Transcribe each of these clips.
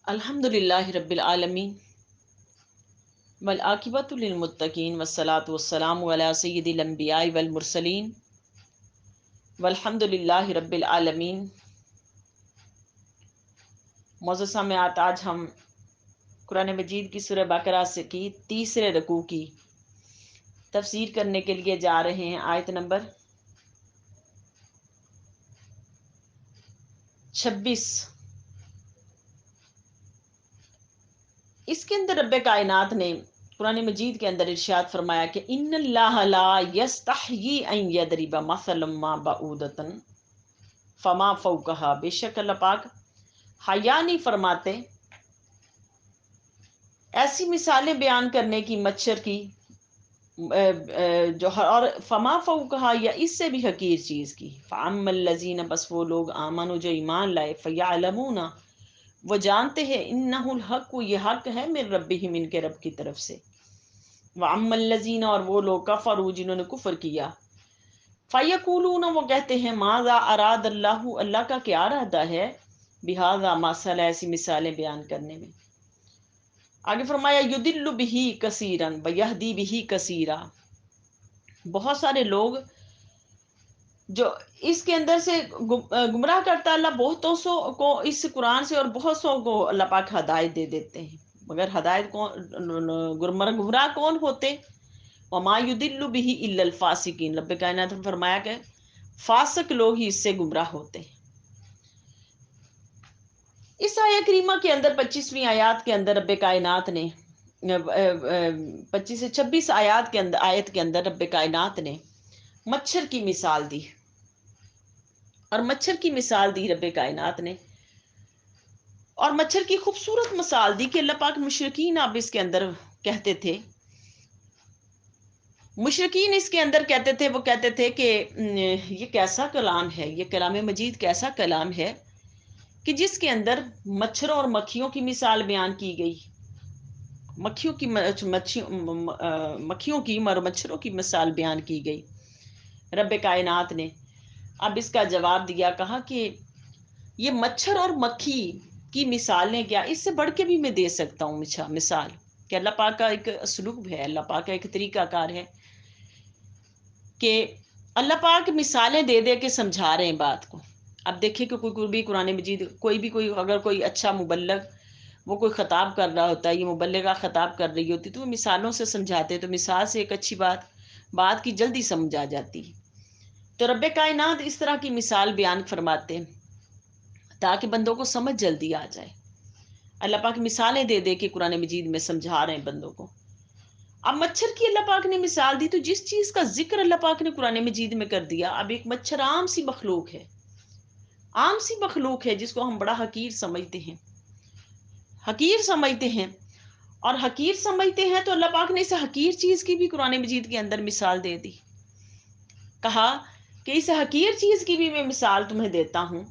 अल्हम्दुलिल्लाहि रब्बिल आलमीन वल लिलमुत्तकीन वस्सलातु वस्सलामु अला सय्यिदिल अंबिया'i वल मुरसलीन वल्हम्दुलिल्लाहि रब्बिल आलमीन। मौजूद सामईआत, आज हम कुरान मजीद की सूरह बकरा से की तीसरे रकू की तफसीर करने के लिए जा रहे हैं। आयत नंबर 26। इसके अंदर रब्बे कायनात ने कुरान मजीद के अंदर इरशाद फरमाया कि इन्नल्लाह ला यस्तहयी अन यदरिबा मसलन मा बऊदतन फमा फौकहा, बेशक अल्लाह पाक हया नहीं फरमाते ऐसी मिसालें बयान करने की मच्छर की जो और फमा फौकहा या इससे भी हकीर चीज की। फ़अम्मल लज़ीना, बस वो लोग आमनु जो ईमान लाए, फ़यअलमूना वो जानते हैं, इन्नहुल हक, ये हक है, मिन रब्बिहिम, इनके रब की तरफ से। व अम्मल लज़ीना, और वो लोग कफरू जिन्होंने कुफर किया, फ़यक़ूलून वो कहते हैं, माज़ा अराद अल्लाहु, अल्लाह का क्या इरादा है, बिहाज़ा मसला, ऐसी मिसालें बयान करने में। आगे फरमाया युदिल्लु बिही कसीरन व यहदी बिही कसीरा, बहुत सारे लोग जो इसके अंदर से गुमराह करता है अल्लाह बहुतों सो को इस कुरान से, और बहुत सौ को अल्लाह पाक हदायत दे देते हैं। मगर हदायत कौन, गुमराह कौन होते? वमा युदिल्लु बिही इल्लल फासिकीन, रब्बे कायनात ने फरमाया कि फासिक लोग ही इससे गुमराह होते हैं। इस आयत करीमा के अंदर 25वीं आयत के अंदर रब्बे कायनात ने 25 से 26 आयत के अंदर रब्बे कायनात ने मच्छर की मिसाल दी, और मच्छर की मिसाल दी रब्बे कायनात ने, और मच्छर की खूबसूरत मिसाल दी कि अल्लाह पाक मुशरिकीन अब इसके अंदर कहते थे, मुशरिकीन इसके अंदर कहते थे, वो कहते थे कि ये कैसा कलाम है, ये कलाम मजीद कैसा कलाम है कि जिसके अंदर मच्छरों और मक्खियों की मिसाल बयान की गई, मक्खियों की मक्खियों की और मच्छरों की मिसाल बयान की गई। रब्बे कायनात ने अब इसका जवाब दिया, कहा कि ये मच्छर और मक्खी की मिसालें क्या, इससे बढ़ के भी मैं दे सकता हूँ मिसाल, कि अल्लाह पाक का एक असलूब है, अल्लाह पाक का एक तरीकाकार है कि अल्लाह पाक मिसालें दे दे के समझा रहे हैं बात को। अब देखिए कि कोई भी कुरान मजीद कोई अगर कोई अच्छा मुबल्लग वो कोई खिताब कर रहा होता है, ये मुबल्लिगा खिताब कर रही होती, तो वो मिसालों से समझाते, तो मिसाल से एक अच्छी बात की जल्दी समझ आ जाती। तो रब्बे कायनात इस तरह की मिसाल बयान फरमाते ताकि बंदों को समझ जल्दी आ जाए। अल्लाह पाक मिसालें दे दे के कुरान मजीद में समझा रहे हैं बंदों को। अब मच्छर की अल्लाह पाक ने मिसाल दी, तो जिस चीज का जिक्र अल्लाह पाक ने कुरान मजीद में कर दिया, अब एक मच्छर आम सी मखलूक है, आम सी मखलूक है जिसको हम बड़ा हकीर समझते हैं, हकीर समझते हैं, और हकीर समझते हैं, तो अल्लाह पाक ने इस हकीर चीज की भी कुरान मजीद के अंदर मिसाल दे दी। कहा कि इस हकीर चीज की भी मैं मिसाल तुम्हें देता हूं,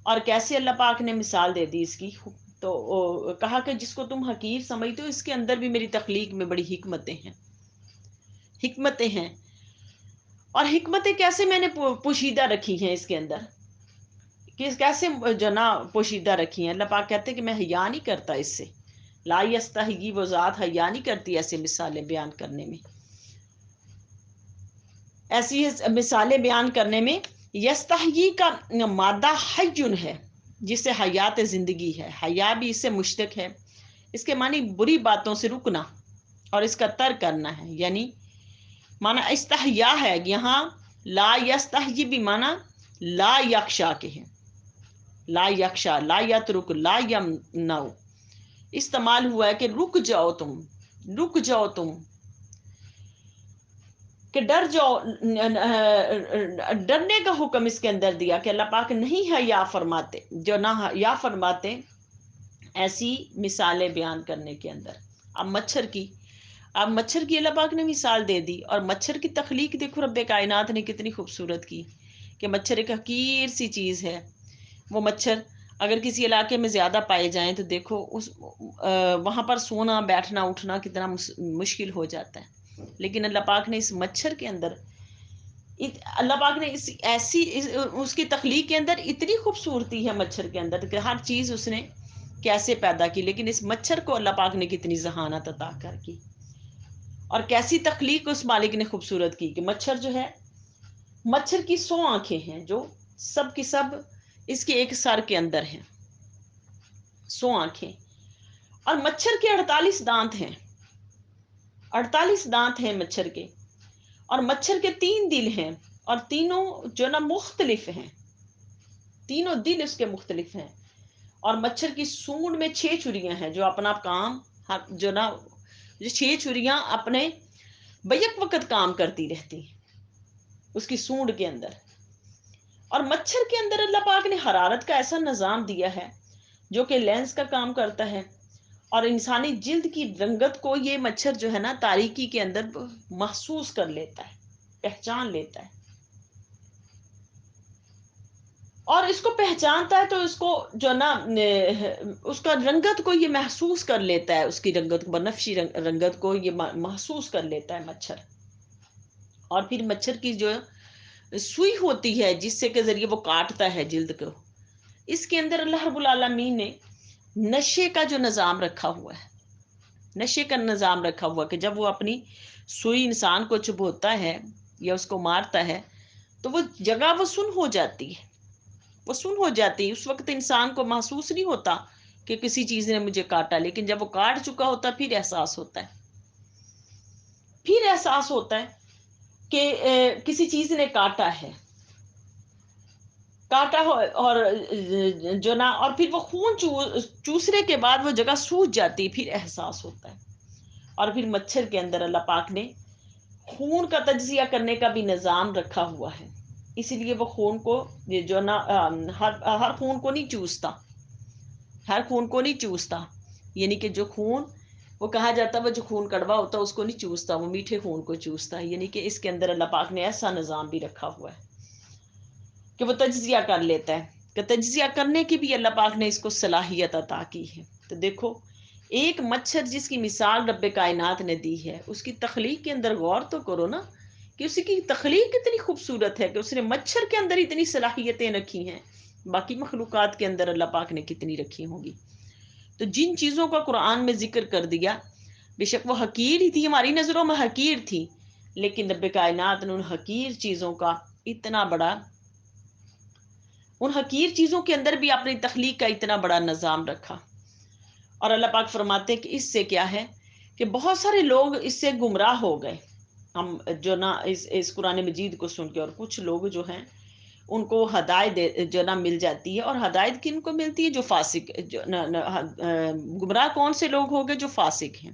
और कैसे अल्लाह पाक ने मिसाल दे दी इसकी, तो कहा कि जिसको तुम हकीर समझते हो, इसके अंदर भी मेरी तख्लीक में बड़ी हिकमतें हैं, हिकमतें हैं। और हिकमतें कैसे मैंने पोशीदा रखी हैं इसके अंदर, कि कैसे जो ना पोशीदा रखी हैं। अल्लाह पाक कहते हैं कि मैं हया नहीं करता इससे, ला यस्तही, वो ज़ात हया नहीं करती ऐसे मिसालें बयान करने में, ऐसी मिसालें बयान करने में। यस्तही का मादा हय्युन है, जिससे हयात जिंदगी है, हया भी इससे मुश्तक है। इसके मानी बुरी बातों से रुकना और इसका तर्क करना है, यानी माना इस्तहया है। यहाँ ला यस्तही भी माना ला यक्षा के हैं, ला यक्षा, ला यतरुक, ला यमनऊ इस्तेमाल हुआ है कि रुक जाओ तुम, रुक जाओ तुम, कि डर जाओ, डरने का हुक्म इसके अंदर दिया कि अल्लाह पाक नहीं है या फरमाते, जो ना या फरमाते ऐसी मिसालें बयान करने के अंदर। अब मच्छर की अल्लाह पाक ने मिसाल दे दी, और मच्छर की तख्लीक देखो रब्बे कायनात ने कितनी खूबसूरत की, कि मच्छर एक हकीर सी चीज़ है। वो मच्छर अगर किसी इलाके में ज़्यादा पाए जाएं, तो देखो उस वहाँ पर सोना बैठना उठना कितना मुश्किल हो जाता है। लेकिन अल्लाह पाक ने इस मच्छर के अंदर, अल्लाह पाक ने उसकी तख्लीक के अंदर इतनी खूबसूरती है मच्छर के अंदर, कि हर चीज़ उसने کیسے پیدا کی، لیکن اس مچھر کو اللہ پاک نے کتنی ذہانت عطا کر کی، اور کیسی تخلیق اس مالک نے خوبصورت کی کہ مچھر جو ہے، مچھر کی 100 آنکھیں ہیں جو سب کی سب اس کے ایک سر کے اندر ہیں، 100 آنکھیں، اور مچھر کے 48 دانت ہیں، 48 دانت ہیں مچھر کے، اور مچھر کے 3 دل ہیں، اور تینوں جو نا مختلف ہیں، تینوں دل اس کے مختلف ہیں، اور مچھر کی سونڈ میں 6 چھریاں ہیں جو اپنا کام جو نا 6 چھریاں اپنے بیک وقت کام کرتی رہتی ہیں اس کی سونڈ کے اندر، اور مچھر کے اندر اللہ پاک نے حرارت کا ایسا نظام دیا ہے جو کہ لینس کا کام کرتا ہے، اور انسانی جلد کی رنگت کو یہ مچھر جو ہے نا تاریکی کے اندر محسوس کر لیتا ہے، پہچان لیتا ہے، اور اس کو پہچانتا ہے تو اس کو جو نا اس کا رنگت کو یہ محسوس کر لیتا ہے، اس کی رنگت کو، بنفشی رنگت کو یہ محسوس کر لیتا ہے مچھر، اور پھر مچھر کی جو سوئی ہوتی ہے جس سے کے ذریعے وہ کاٹتا ہے جلد کو، اس کے اندر اللہ رب العالمین نے نشے کا جو نظام رکھا ہوا ہے، نشے کا نظام رکھا ہوا کہ جب وہ اپنی سوئی انسان کو چبھوتا ہے یا اس کو مارتا ہے تو وہ جگہ وہ سن ہو جاتی ہے، وہ سن ہو جاتی ہے، اس وقت انسان کو محسوس نہیں ہوتا کہ کسی چیز نے مجھے کاٹا، لیکن جب وہ کاٹ چکا ہوتا پھر احساس ہوتا ہے، پھر احساس ہوتا ہے کہ کسی چیز نے کاٹا ہے، کاٹا ہو، اور جو نا، اور پھر وہ خون چوسنے کے بعد وہ جگہ سوج جاتی، پھر احساس ہوتا ہے، اور پھر مچھر کے اندر اللہ پاک نے خون کا تجزیہ کرنے کا بھی نظام رکھا ہوا ہے، اسی لیے وہ خون کو جو نا ہر خون کو نہیں چوستا، ہر خون کو نہیں چوستا، یعنی کہ جو خون، وہ کہا جاتا ہے وہ جو خون کڑوا ہوتا ہے اس کو نہیں چوستا، وہ میٹھے خون کو چوستا ہے، یعنی کہ اس کے اندر اللہ پاک نے ایسا نظام بھی رکھا ہوا ہے کہ وہ تجزیہ کر لیتا ہے، کہ تجزیہ کرنے کی بھی اللہ پاک نے اس کو صلاحیت عطا کی ہے۔ تو دیکھو ایک مچھر جس کی مثال رب کائنات نے دی ہے، اس کی تخلیق کے اندر غور تو کرو نا، کہ اس کی تخلیق کتنی خوبصورت ہے، کہ اس نے مچھر کے اندر اتنی صلاحیتیں رکھی ہیں، باقی مخلوقات کے اندر اللہ پاک نے کتنی رکھی ہوں گی۔ تو جن چیزوں کا قرآن میں ذکر کر دیا، بے شک وہ حقیر ہی تھی، ہماری نظروں میں حقیر تھی، لیکن رب کائنات نے ان حقیر چیزوں کا اتنا بڑا، ان حقیر چیزوں کے اندر بھی اپنی تخلیق کا اتنا بڑا نظام رکھا، اور اللہ پاک فرماتے ہیں کہ اس سے کیا ہے کہ بہت سارے لوگ اس سے گمراہ ہو گئے، ہم جو نا اس قرآن مجید کو سن کے، اور کچھ لوگ جو ہیں ان کو ہدایت جو نا مل جاتی ہے، اور ہدایت کن کو ملتی ہے؟ جو فاسق، جو گمراہ کون سے لوگ ہو گئے؟ جو فاسق ہیں۔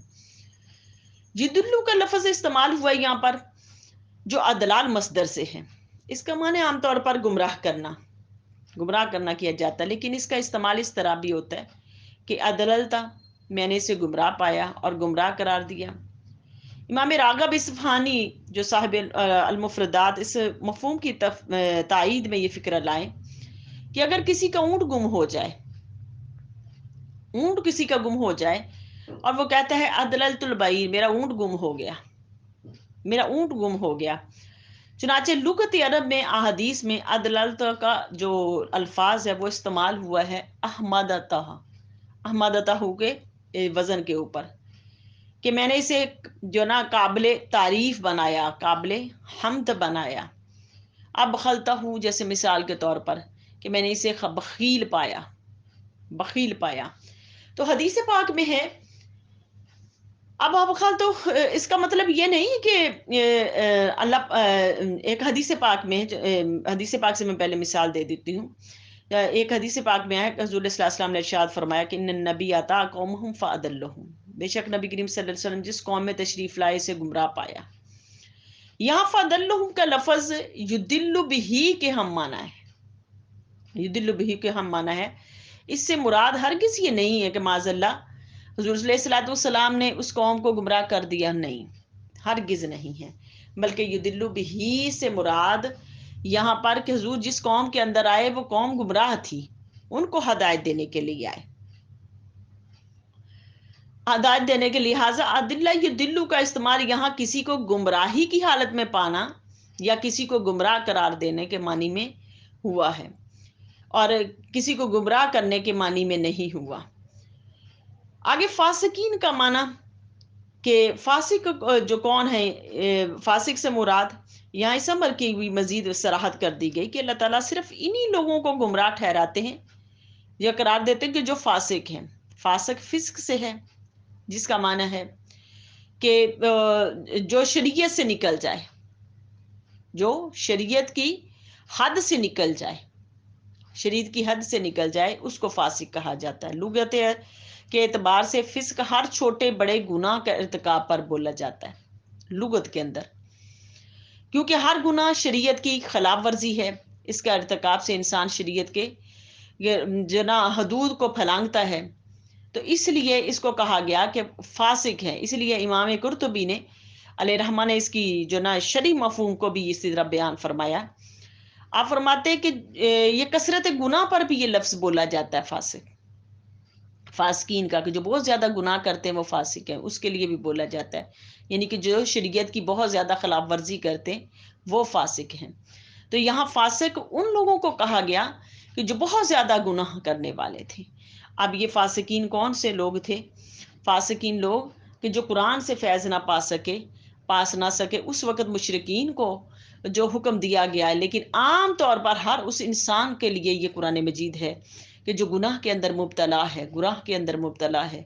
جدلو کا لفظ استعمال ہوا ہے یہاں پر، جو ادلال مصدر سے ہے، اس کا معنی عام طور پر گمراہ کرنا کیا جاتا ہے، لیکن اس کا استعمال اس طرح بھی ہوتا ہے کہ ادللتا، میں نے اسے گمراہ پایا اور گمراہ قرار دیا۔ امام راغب اصفہانی جو صاحب المفردات، اس مفہوم کی تائید میں یہ فکرہ لائیں کہ اگر کسی کا اونٹ گم ہو جائے، اونٹ کسی کا گم ہو جائے اور وہ کہتا ہے ادللت البعیر، میرا اونٹ گم ہو گیا، میرا اونٹ گم ہو گیا، چنانچہ لغت عرب میں، احادیث میں ادللت کا جو الفاظ ہے وہ استعمال ہوا ہے احمدتہ، احمدتہ کے وزن کے اوپر، کہ میں نے اسے جو نا قابل تعریف بنایا، قابل حمد بنایا۔ اب خلطہ ہوں، جیسے مثال کے طور پر کہ میں نے اسے بخیل پایا، بخیل پایا۔ تو حدیث پاک میں ہے، اب تو اس کا مطلب یہ نہیں کہ اللہ، ایک حدیث پاک میں، حدیث پاک سے میں پہلے مثال دے دیتی ہوں، ایک حدیث پاک میں ہے کہ حضور صلی اللہ علیہ وسلم نے ارشاد فرمایا کہ ان النبی اتا قومهم فاضلهم، بے شک نبی کریم صلی اللہ علیہ وسلم جس قوم میں تشریف لائے سے گمراہ پایا۔ یہاں فاضلهم کا لفظ یدل بہ کے ہم معنی ہے، یدل بہ کے ہم معنی ہے، اس سے مراد ہرگز یہ نہیں ہے کہ معاذ اللہ حضور صلی اللہ علیہ وسلم نے اس قوم کو گمراہ کر دیا، نہیں، ہرگز نہیں ہے، بلکہ یدل بہ سے مراد یہاں پر کہ حضور جس قوم کے اندر آئے وہ قوم گمراہ تھی، ان کو ہدایت دینے کے لیے آئے، ہدایت دینے کے، لہٰذا عدلہ یدلو کا استعمال یہاں کسی کو گمراہی کی حالت میں پانا یا کسی کو گمراہ قرار دینے کے معنی میں ہوا ہے، اور کسی کو گمراہ کرنے کے معنی میں نہیں ہوا۔ आगे फासिकीन का माना कि फासिक जो कौन है, फासिक से मुराद यहाँ इस अमर की भी मजीद सराहत कर दी गई कि अल्लाह ताला सिर्फ इन्हीं लोगों को गुमराह ठहराते हैं, यह करार देते हैं कि जो फासिक हैं। फासिक फिस्क से है, जिसका माना है कि जो शरीयत से निकल जाए, जो शरीयत की हद से निकल जाए, शरीयत की हद से निकल जाए, उसको फासिक कहा जाता है। लुगत के एतबार से फिस्क हर छोटे बड़े गुनाह का इर्तिकाब पर बोला जाता है लुगत के अंदर, क्योंकि हर गुनाह शरीयत की खिलाफ वर्जी है। इसका इर्तिकाब से इंसान शरीयत के जना हदूद को फलांगता है, तो इसलिए इसको कहा गया कि फासिक है। इसलिए इमाम कुर्तुबी ने अलैहिर्रहमा ने इसकी जो ना शरई मफहूम को भी इसी तरह बयान फरमाया। आप फरमाते हैं कि ये कसरत गुनाह पर भी ये लफ्ज बोला जाता है फासिक, फासकीन का, कि जो बहुत ज़्यादा गुनाह करते हैं वो फासिक हैं, उसके लिए भी बोला जाता है। यानी कि जो शरीयत की बहुत ज़्यादा खिलाफ वर्जी करते हैं वो फासिक हैं। तो यहाँ फासिक उन लोगों को कहा गया कि जो बहुत ज़्यादा गुनाह करने वाले थे। अब ये फासिकीन कौन से लोग थे? फासिकीन लोग कि जो कुरान से फैज़ ना पास ना सके उस वक़्त मुशरिकीन को जो हुक्म दिया गया है, लेकिन आम तौर पर हर उस इंसान के लिए ये कुरान मजीद है कि जो गुनाह के अंदर मुब्तला है, गुनाह के अंदर मुब्तला है,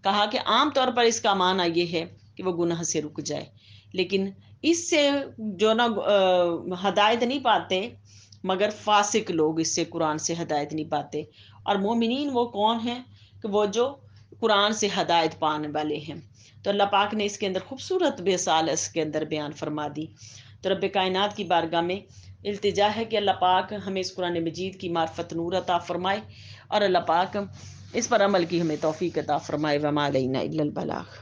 कहा कि आम तौर पर इसका माना ये है कि वो गुनाह से रुक जाए, लेकिन इससे जो ना हदायत नहीं पाते, मगर फासिक लोग इससे कुरान से हदायत नहीं पाते। और मोमिनीन वो कौन हैं? कि वो जो कुरान से हदायत पाने वाले हैं। तो अल्लाह पाक ने इसके अंदर खूबसूरत बेसाल इसके अंदर बयान फरमा दी। तो रब कायनात की बारगाह में इल्तिजा है कि अल्लाह पाक हमें इस कुरान मजीद की मार्फत नूर अता फरमाए और अल्लाह पाक इस पर अमल की हमें तौफीक अता फरमाए। वमा अलैना इल्लल बलाग।